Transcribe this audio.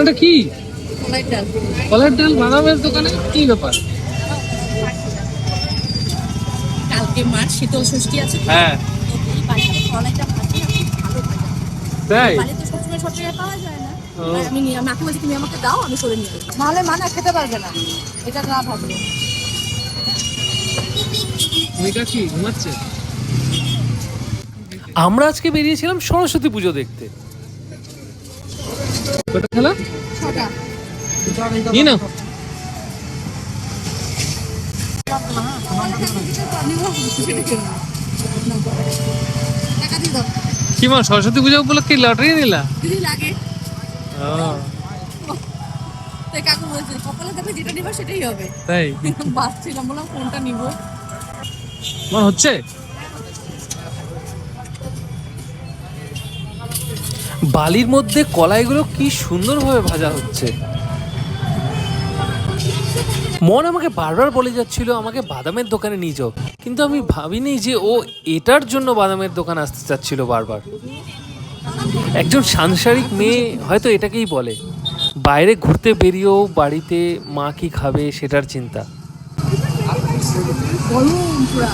এটা কি? কলাইয়ের ডাল। কলার ডাল বাদামের দোকানে কি ব্যাপার? কালকে মার শীতল ষষ্ঠী আছে তো। হ্যাঁ তো এই বাড়িতে কলাইটা ভাজি না খুব ভালো ভাজা। তাই? বাড়িতে সবসময় সব জায়গায় পাওয়া যায় না। ও। তাই আমি মাকে বলছি তুমি আমাকে দাও, আমি করে নিয়ে আসবো। নাহলে মা না খেতে পারবে না এটা না ভাবলে। মেয়েটা কি ঘুমাচ্ছে? আমরা আজকে বেরিয়েছিলাম সরস্বতী পুজো দেখতে। কটা খেলা? ছটা। কি না? টাকা দিয়ে দাও কি মা সরস্বতী পুজো উপলক্ষে লটারি নিলা? যদি লাগে। ও তাই কাকু বলছে কপালে দেখে যেটা নিবা সেটাই হবে। তাই? বাঁচছিলাম, বললাম কোনটা নিবো। মা হচ্ছে? বালির মধ্যে কলাইগুলো কি সুন্দরভাবে ভাজা হচ্ছে। মন আমাকে বারবার বলে যাচ্ছিল আমাকে বাদামের দোকানে নিয়ে যাও, কিন্তু আমি ভাবিনি যে ও এটার জন্য বাদামের দোকান আসতে চাচ্ছিল বারবার। একজন সাংসারিক মেয়ে হয়তো এটাকেই বলে, বাইরে ঘুরতে বেরিয়েও বাড়িতে মা কি খাবে সেটার চিন্তা। গরম পুরা।